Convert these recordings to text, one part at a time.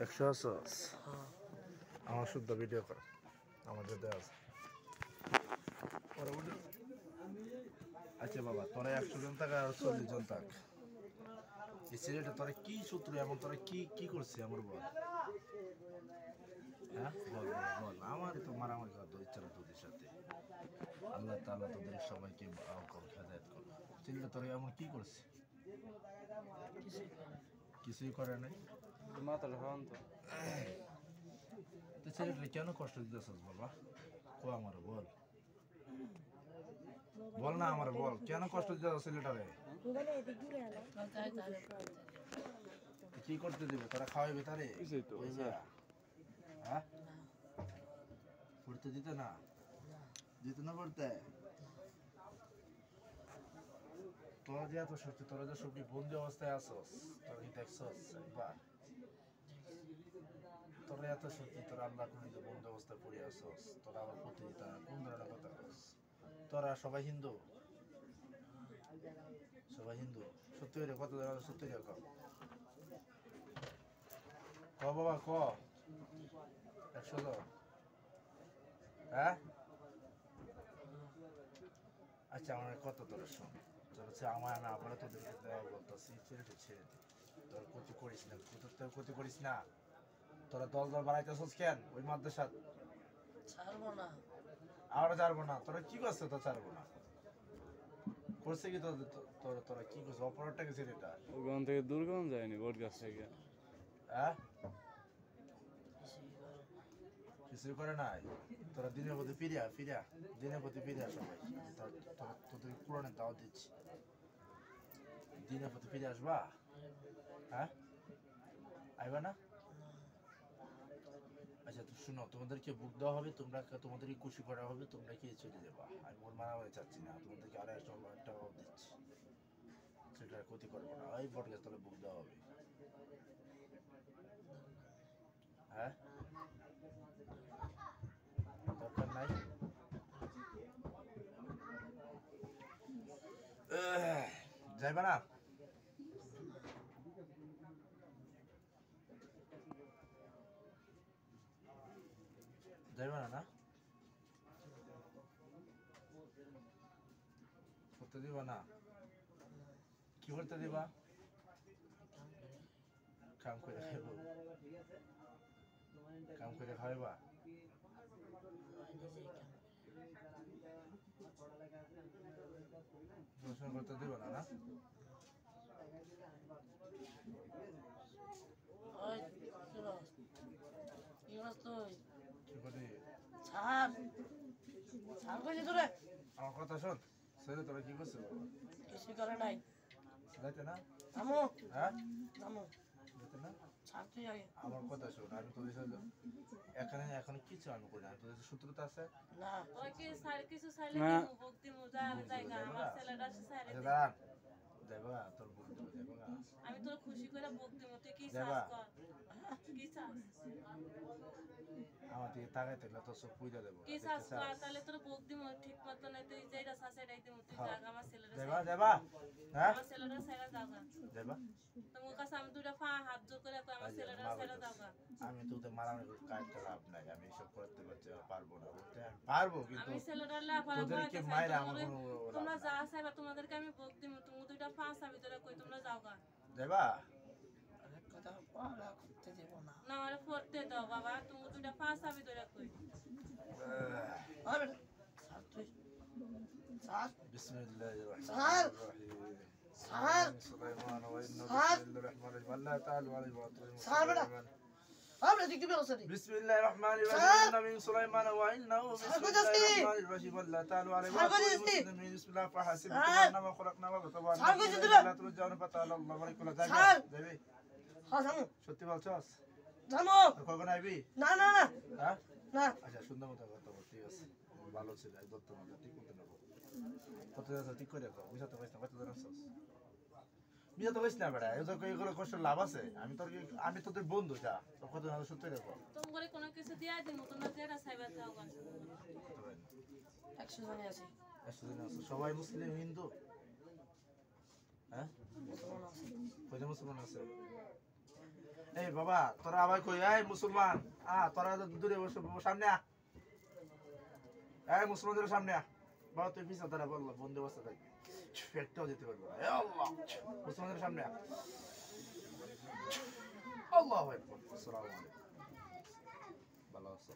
100 আমার শুদ্ধ ভিডিও কর আমাদের দেওয়া আছে। আচ্ছা বাবা, তোরা 100 জন থাক আর 40 জন থাক, এই ছেলেটা তোরা কি সূত্র এমন, তোরা কি কি করছিস আমার বল? হ্যাঁ বল বল বল, আমারই তো মারামারি করার তো ইচ্ছা না তোদের সাথে। আল্লাহ তাআলা তোদের সবাইকে হেদায়েত করুন। ছেলেটা তোরা এমন কি করছিস? কিছুই করে নাই। মাথাটা খাওয়ান তো ছেলেটা কেন কষ্ট দিতেছিস বাবা? কো আমার বল, বল না আমার বল, কেন কষ্ট দিতেছিস ছেলেটারে? কি করতে দিবে তোরা? খাওয়াইবে তারে? হ্যাঁ পড়তে দিতে না, দিতে না পড়তে। তোরা যে এত সত্যি, তোরা যে সবজি বন্দি অবস্থায় আসস, তোরা কি দেখছস একবার? তোরা এত সত্যি, তোরা আল্লাহ করে যে বন্দি অবস্থায় পড়ে আসস, তোরা আবার পড়তে দিতে না, কোন ধরনের কথা বলস? তোরা সবাই হিন্দু? সবাই হিন্দু? সত্যি করে কত ধরনের সত্যি করে ক বাবা ক। 100 জন? হ্যাঁ আচ্ছা, আমার কত তোরা শোন, তোর হচ্ছে আমার না বলে তোদেরকে দেওয়া বলতেছি, ছেড়ে ছেড়ে দে, তোর ক্ষতি করিস না, তোর ক্ষতি করিস না। তোরা দল দল বানাইতেছিস কেন ওই মাদ্রাসা? ছাড়বো না, আমরা ছাড়বো না। তোরা কি করছে তো ছাড়বো না? করছে কি তোদের? তোরা তোরা কি করছে? অপরাধটা গেছে এটা? ওখান থেকে দূর কোন যায়নি বোট গাছ থেকে। হ্যাঁ কিছুই করে নাই। তোরা দিনের প্রতি ফিরিয়া ফিরিয়া, দিনের প্রতি ফিরিয়া সবাই, তোদের পুরাণের দাওয়াত দিচ্ছি, দিনের প্রতি ফিরে আসবা? হ্যাঁ আইবা না? আচ্ছা তো শুনো, তোমাদেরকে বুক দেওয়া হবে, তোমরা তোমাদেরকে খুশি করা হবে, তোমরা কি চলে যাবা। আমি ওর মারামারি চাচ্ছি না, তোমাদেরকে আরো একটা দিচ্ছি, সেটার ক্ষতি করবো না। ওই বট গাছ তলে বুক দেওয়া হবে। হ্যাঁ দরকার নাই। যাইবা না? যাইবা না? না করতে দিবা না? কি করতে দিবা? কাম করে খাইব? কাম করে খাওয়াইবা? পড়াশোনা করতে দিবা না? না কি করি? আমার কথা শোন, ছেলে তোরা কি করছে? কিছু করে নাই। যাইতে না? থামো, হ্যাঁ থামো, যাইতে না? ছাড়তে আগে। আমার কথা শোন, আমি তোদের সাথে এখানে এখন কিছু আমি করি না, তোদের শত্রুতা আছে না, ওই কি সার কিছু সাইলে না। দিমু ভক্তি মুজা আমি জায়গা আমার ছেলেটা সাইলে আচ্ছা দে। দাঁড়ান, যাইবা তোর বুক দেবো, যাইবা? আমি তোর খুশি করে ভক্তি মতে কি যাবা? চাস কর, কি চাস, আমার দিকে তাকাই থাকলে তোর সব পূজা দেবো। কি চাস কর, তাহলে তোর ভক্তি মতে ঠিক মতো নাই তুই যেটা চাস এটাই দিমু, তুই জায়গা আমার ছেলেটা যাইবা? যাইবা? হ্যাঁ আমার ছেলেটা সাইরা জায়গা যাইবা? তোমার কাছে আমি দুইটা পা হাত জোর করে কই আমার ছেলেটা সাইরা জায়গা। আমি তোদের মারামারি কাজটা লাভ নাই, আমি এসব করতে পারবো না, বলতে আমি পারবো কিন্তু আমি ছেলেটার লাফারা তোদেরকে ভয় মাইরা আমার কোনো তোমরা যা চাইবা তোমাদেরকে আমি ভক্তি মতো তুমি দুইটা পা আমি তোরা কই তোমরা যাওগা। যাইবা? অনেক কথা পড়া করতে দেব না। না আমারে পড়তে দাও বাবা, তুমি দুইটা পা আমি তোরা কই। আরে ছাড় তুই, ছাড়, বিসমিল্লাহির স্যার, রহমানির রহিম। স্যার, সুলাইমান ওয়া ইন্না স্যার, বিসমিল্লাহির রহমানির রহিম। আল্লাহ তাআলা ওয়া আলাইহি স্যার বেটা, আমরা দেখতে পেয়েছি। বিসমিল্লাহির রহমানির স্যার, রহিম। ইন্না মিন সুলাইমান ওয়া ইন্নাহু স্যার, বিসমিল্লাহির রহমানির রহিম। আল্লাহ তাআলা ওয়া আলাইহি স্যার, ওয়া কইতেছি। সাল্লাম। বিসমিল্লাহ ফাহাসিব স্যার, আন্নামা খলাকনা ওয়া তাবারাকা স্যার, কইতে দিলাম। লা তুরজাউনা ফাতাআলা আল্লাহু ওয়া লাকুল স্যার। যাইবি? হ্যাঁ থামো, সত্যি বলছস? থামো, কখন আইবি? না না না হ্যাঁ না, আচ্ছা সুন্দর মতো কথা বল, ঠিক আছে, ভালো ছিল একদম, তোমাকে ঠিক মতো নেবো। কত যাচ্ছ ঠিক করে দাও, বুঝাতে পারিস না, কত জানাচ্ছস বুঝাতে পারিস না বেড়া, এগুলো কষ্ট লাভ আছে? আমি তোদের বন্ধু, যা তোর কত জানো সত্যি রেখো। তুমি করে কোনো কিছু দিয়া দিমু তোমরা যেটা চাইবা যাওগা। 100 জনে আছে, 100 জন আছে, সবাই মুসলিম হিন্দু? হ্যাঁ মুসলমান আছে। কয়টা মুসলমান আছে? এই বাবা তোরা আবার কই এই মুসলমান তোরা দূরে বসে সামনে এই মুসলমানদের সামনে বাবা তুই পিছা তারা বললো বন্ধু অবস্থা থাকবি একটাও যেতে পারবো না আল্লাহ মুসলমানদের সামনে আল্লাহ আসসালামু আলাইকুম ভালো আছো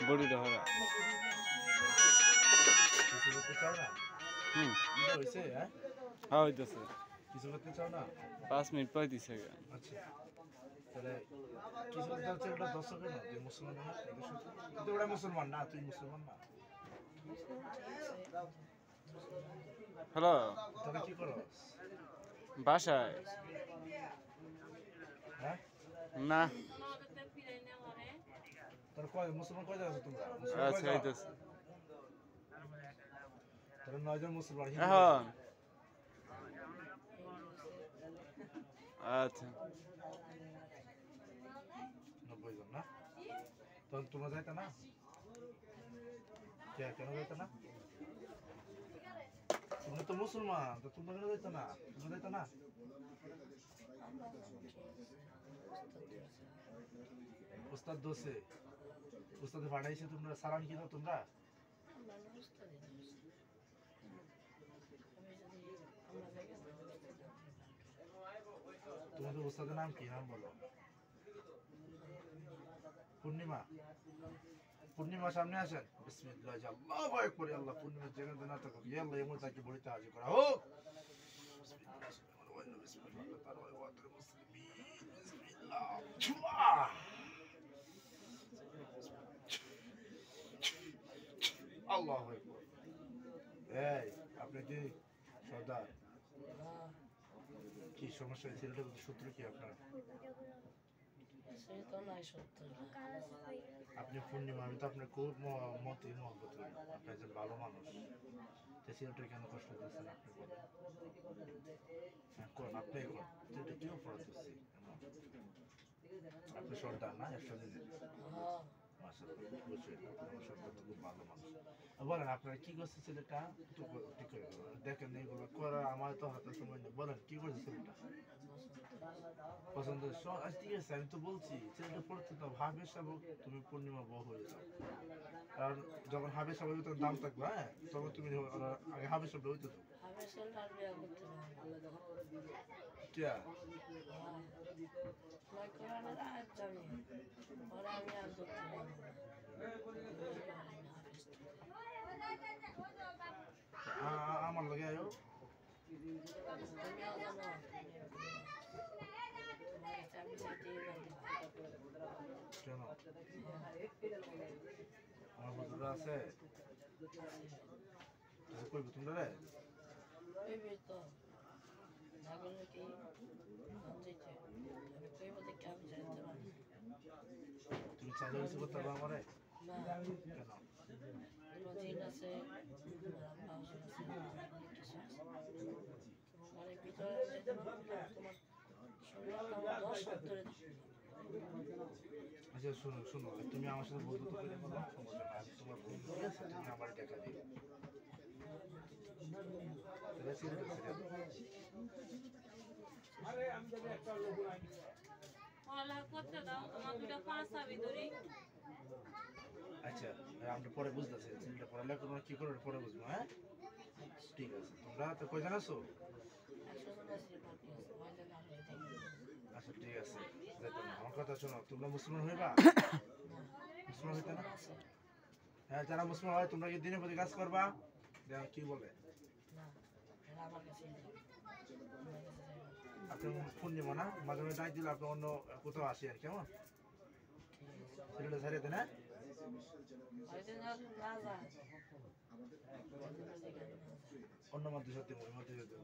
বডিটা হরা কিছু করতে চাও না হয়েছে হ্যাঁ হ্যাঁ হইতেছে কিছু করতে চাও না 5 মিনিট পর দিছে আচ্ছা তাহলে কিছু করতে হচ্ছে ওটা দর্শকের না তুই মুসলমান না কিন্তু ওরা মুসলমান না তুই মুসলমান না হ্যালো তোরা কি করো বাসায় হ্যাঁ না আমাকে ফিরাই না ঘরে তোরা কয় মুসলমান কয় জায়গা তোমরা আচ্ছা হইতেছে তোরা 9 জন মুসলমান এখন আচ্ছা 90 জন না তখন তোমরা যাইতা না কেন যাইতা না তোমরা তো মুসলমান তো তোমরা কেন যাইতা না তোমরা যাইতা না উস্তাদ দোষে উস্তাদে পাঠাইছে তোমরা সালাম কি দাও তোমরা তোমাদের উস্তাদের নাম কি নাম বলো পূর্ণিমা পূর্ণিমা সামনে আসেন বিসমিল্লাহ আল্লাহু আকবার আল্লাহ পূর্ণিমা যেখানে না থাকুক ইয়া আল্লাহ এমন তাকে বলিতে হাজির করা হোক আল্লাহু আকবার এই আপনি কি সর্দার কি সমস্যা ছেলেটার সূত্র কি আপনার আপনি পূর্ণিমা আমি তো আপনার খুব মতে মহব্বত করি আপনি একজন ভালো মানুষ ছেলেটা কেন কষ্ট দিচ্ছেন আপনি বলেন কোন আপনি কোন ছেলেটা কি অপরাধ করছে আপনি সর্দার না একসাথে বলেন আপনারা কি করছে ছেলেটা দেখেন এগুলো করা আমার তো হাতে সময় নেই বলেন কি করছে ছেলেটা পছন্দ ঠিক আছে আমি তো বলছি ছেলেটা পড়তে তো হাবের সাবক তুমি পূর্ণিমা বউ হয়ে যাও কারণ যখন হাবের সাবক তখন দাম থাকবে হ্যাঁ তখন তুমি আগে হাবের সাবক হইতে তো আমার লগে আয়ো কেন আমার বন্ধুরা আছে কইব তোমরা রে তুমি চাইলে কিছু করতে পারবো আমারে কেন আচ্ছা শোনো শোনো তুমি আমার সাথে বন্ধুত্ব করে বলো সমস্যা না আমি তোমার ফোন ঠিক আছে তুমি আমার টাকা দিও পড়ালেখা করতে দাও আমার দুটা পাঁচ আবি ধরি আচ্ছা আমরা পরে বুঝতেছি ছেলেটা পড়ালেখা করবো কি করবে পরে বুঝবো হ্যাঁ ঠিক আছে তোমরা তো কয়জন আছো আচ্ছা ঠিক আছে আমার কথা শোনো তোমরা মুসলমান হইবা মুসলমান হইতে না হ্যাঁ যারা মুসলমান হয় তোমরা কি দিনের প্রতি কাজ করবা কি বলে আপনি পূর্ণিমা না মাঝে মাঝে ডাক দিলে আপনি অন্য কোথাও আসি আর কেমন ছেলেটা ছাড়িয়ে দেন হ্যাঁ অন্য মধ্যে সত্যি মধ্যে যেতে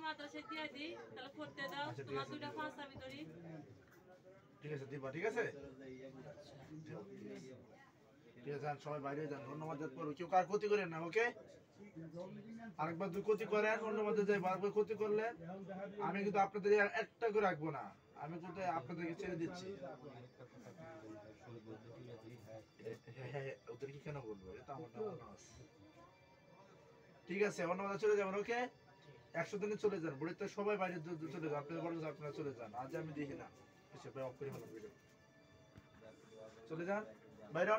মাদ্রাসায় দিয়ে দিই তাহলে পড়তে দাও তোমার দুটা পাঁচ আবি ধরি ঠিক আছে দিবা ঠিক আছে ঠিক আছে সবাই বাইরে যান ধন্যবাদ করবো কেউ কার ক্ষতি করেন না ওকে আরেকবার দুই ক্ষতি করেন অন্য মধ্যে যাই বারবার ক্ষতি করলে আমি কিন্তু আপনাদের একটা করে রাখবো না আমি কোথায় আপনাদেরকে ছেড়ে দিচ্ছি হ্যাঁ, ওদেরকে কেন বলবো এটা আমার নাম। ঠিক আছে অন্য কথা চলে যাবেন ওকে 100 দিনে চলে যান বুড়িতে সবাই বাইরে চলে যান আপনাদের বড় আপনারা চলে যান আজ আমি দেখি না এসে অফ করে ফেলাম ভিডিও চলে যান বাইরে